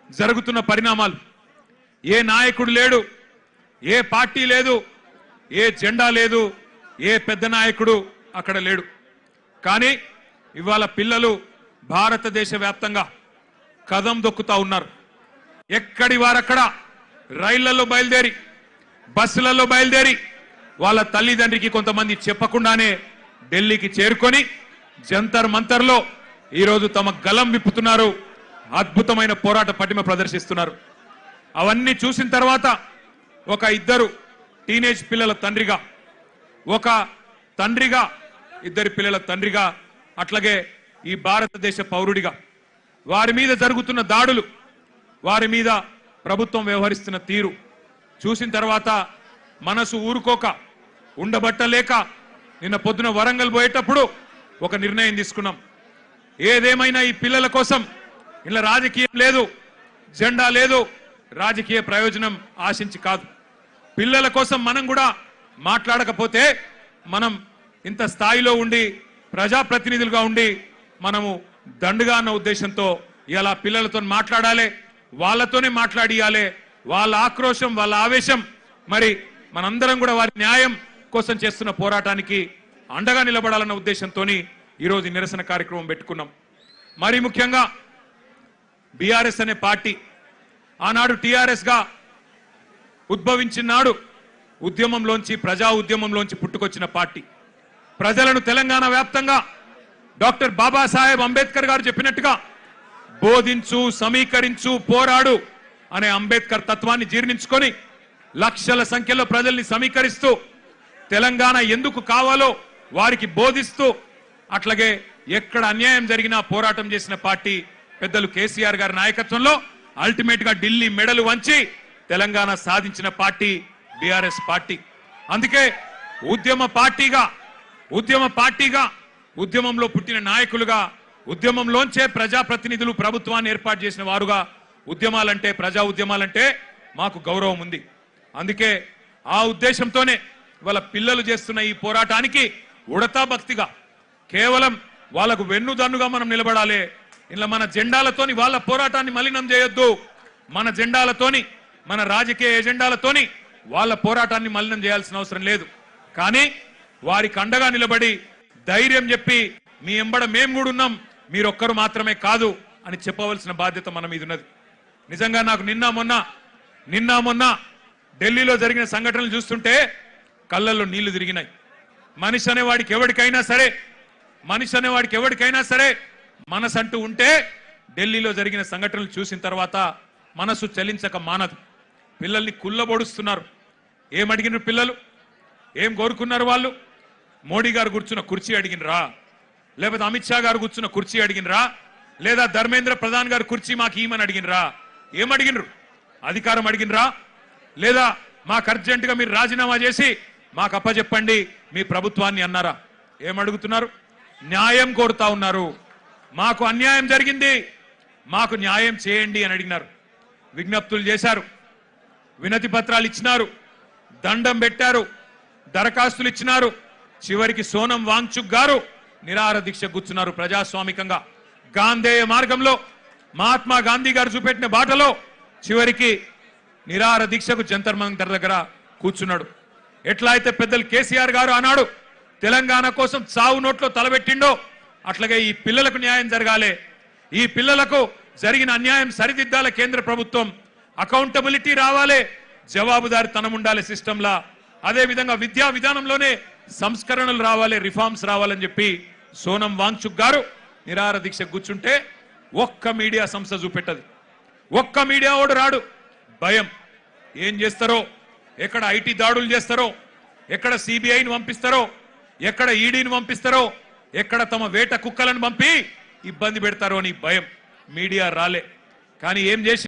జరుగుతున్న పరిణామాలు. ఏ నాయకుడు లేడు, ఏ పార్టీ లేదు, ఏ జెండా లేదు, ఏ పెద్ద నాయకుడు అక్కడ లేడు. కానీ ఇవాళ పిల్లలు భారతదేశ వ్యాప్తంగా కదం దొక్కుతా ఉన్నారు. ఎక్కడి వారక్కడ రైళ్లలో బయలుదేరి, బస్సులలో బయలుదేరి వాళ్ళ తల్లిదండ్రికి కొంతమంది చెప్పకుండానే ఢిల్లీకి చేరుకొని జంతర్ మంతర్లో ఈరోజు తమ గలం విప్పుతున్నారు. అద్భుతమైన పోరాట పటిమ ప్రదర్శిస్తున్నారు. అవన్నీ చూసిన తర్వాత ఒక ఇద్దరు టీనేజ్ పిల్లల తండ్రిగా, ఒక తండ్రిగా, ఇద్దరు పిల్లల తండ్రిగా, అట్లాగే ఈ భారతదేశ పౌరుడిగా వారి మీద జరుగుతున్న దాడులు, వారి మీద ప్రభుత్వం వ్యవహరిస్తున్న తీరు చూసిన తర్వాత మనసు ఊరుకోక ఉండబట్టలేక నిన్న పొద్దున వరంగల్ పోయేటప్పుడు ఒక నిర్ణయం తీసుకున్నాం. ఏదేమైనా ఈ పిల్లల కోసం ఇలా రాజకీయం లేదు, జెండా లేదు, రాజకీయ ప్రయోజనం ఆశించి కాదు. పిల్లల కోసం మనం కూడా మాట్లాడకపోతే మనం ఇంత స్థాయిలో ఉండి ప్రజాప్రతినిధులుగా ఉండి మనము దండుగా అన్న ఉద్దేశంతో ఇలా పిల్లలతో మాట్లాడాలి, వాళ్ళతోనే మాట్లాడియాలి. వాళ్ళ ఆక్రోశం, వాళ్ళ ఆవేశం, మరి మనందరం కూడా వారి న్యాయం కోసం చేస్తున్న పోరాటానికి అండగా నిలబడాలన్న ఉద్దేశంతో ఈరోజు నిరసన కార్యక్రమం పెట్టుకున్నాం. మరి ముఖ్యంగా బీఆర్ఎస్ అనే పార్టీ ఆనాడు టీఆర్ఎస్ గా ఉద్భవించినాడు ఉద్యమంలోంచి, ప్రజా ఉద్యమంలోంచి పుట్టుకొచ్చిన పార్టీ. ప్రజలను తెలంగాణ వ్యాప్తంగా డాక్టర్ బాబాసాహెబ్ అంబేద్కర్ గారు చెప్పినట్టుగా బోధించు, సమీకరించు, పోరాడు అనే అంబేద్కర్ తత్వాన్ని జీర్ణించుకొని లక్షల సంఖ్యలో ప్రజల్ని సమీకరిస్తూ తెలంగాణ ఎందుకు కావాలో వారికి బోధిస్తూ, అట్లాగే ఎక్కడ అన్యాయం జరిగినా పోరాటం చేసిన పార్టీ పెద్దలు కేసీఆర్ గారి నాయకత్వంలో అల్టిమేట్ గా ఢిల్లీ మెడలు వంచి తెలంగాణ సాధించిన పార్టీ బీఆర్ఎస్ పార్టీ. అందుకే ఉద్యమ పార్టీగా ఉద్యమంలో పుట్టిన నాయకులుగా, ఉద్యమంలోంచే ప్రజాప్రతినిధులు ప్రభుత్వాన్ని ఏర్పాటు చేసిన వారుగా ఉద్యమాలంటే, ప్రజా ఉద్యమాలంటే మాకు గౌరవం ఉంది. అందుకే ఆ ఉద్దేశంతోనే వాళ్ళ పిల్లలు చేస్తున్న ఈ పోరాటానికి ఉడతా భక్తిగా కేవలం వాళ్ళకు వెన్నుదన్నుగా మనం నిలబడాలి. ఇలా మన జెండాలతోని వాళ్ళ పోరాటాన్ని మలినం చేయొద్దు. మన జెండాలతోని, మన రాజకీయ ఎజెండాలతోని వాళ్ళ పోరాటాన్ని మలినం చేయాల్సిన అవసరం లేదు. కానీ వారికి అండగా నిలబడి ధైర్యం చెప్పి మీ ఎంబడ మేము కూడా ఉన్నాం, మీరొక్కరు మాత్రమే కాదు అని చెప్పవలసిన బాధ్యత మన మీద ఉన్నది. నిజంగా నాకు నిన్న మొన్న ఢిల్లీలో జరిగిన సంఘటనలు చూస్తుంటే కళ్ళల్లో నీళ్లు తిరిగినాయి. మనిషి అనేవాడికి ఎవరికైనా సరే మనసంటూ ఉంటే ఢిల్లీలో జరిగిన సంఘటనలు చూసిన తర్వాత మనసు చలించక మానదు. పిల్లల్ని కుల్లబొడుస్తున్నారు. ఏమడిగినారు పిల్లలు? ఏం కోరుకున్నారు వాళ్ళు? మోడీ గారు కూర్చున్న కుర్చీ అడిగినరా? లేకపోతే అమిత్ షా గారు కూర్చున్న కుర్చీ అడిగినరా? లేదా ధర్మేంద్ర ప్రధాన్ గారు కుర్చీ మాకు ఈమని అడిగినరా? ఏమడిగినరు? అధికారం అడిగినరా? లేదా మాకు అర్జెంటుగా మీరు రాజీనామా చేసి మాకు అప్పచెప్పండి మీ ప్రభుత్వాన్ని అన్నారా? ఏమడుగుతున్నారు? న్యాయం కోరుతా ఉన్నారు. మాకు అన్యాయం జరిగింది, మాకు న్యాయం చేయండి అని అడిగినారు. విజ్ఞప్తులు చేశారు, వినతి పత్రాలు ఇచ్చినారు, దండం పెట్టారు, దరఖాస్తులు ఇచ్చినారు. చివరికి సోనం వాంగ్చుక్ గారు నిరాహార దీక్ష కూర్చున్నారు. ప్రజాస్వామికంగా గాంధేయ మార్గంలో మహాత్మా గాంధీ గారు చూపెట్టిన బాటలో చివరికి నిరాహార దీక్షకు జంతర్ మంతర్ దగ్గర కూర్చున్నాడు. ఎట్లా అయితే పెద్దలు కేసీఆర్ గారు ఆనాడు తెలంగాణ కోసం చావు నోట్లో తలబెట్టిండో అట్లాగే ఈ పిల్లలకు న్యాయం జరగాలి, ఈ పిల్లలకు జరిగిన అన్యాయం సరిదిద్దాల కేంద్ర ప్రభుత్వం, అకౌంటబిలిటీ రావాలి, జవాబుదారితనం ఉండాలి సిస్టంలా. అదే విధంగా విద్యా విధానంలోనే సంస్కరణలు రావాలి, రిఫార్మ్స్ రావాలని చెప్పి సోనం వాంగ్చుక్ గారు నిరాహార దీక్ష కూర్చుంటే ఒక్క మీడియా సంస్థ చూపెట్టదు, ఒక్క మీడియా ఓడు రాడు. భయం. ఏం చేస్తారో, ఎక్కడ ఐటీ దాడులు చేస్తారో, ఎక్కడ సిబిఐని పంపిస్తారో, ఎక్కడ ఈడీని పంపిస్తారో, ఎక్కడ తమ వేట కుక్కలను పంపి ఇబ్బంది పెడతారో అని భయం. మీడియా రాలే. కానీ ఏం చేసి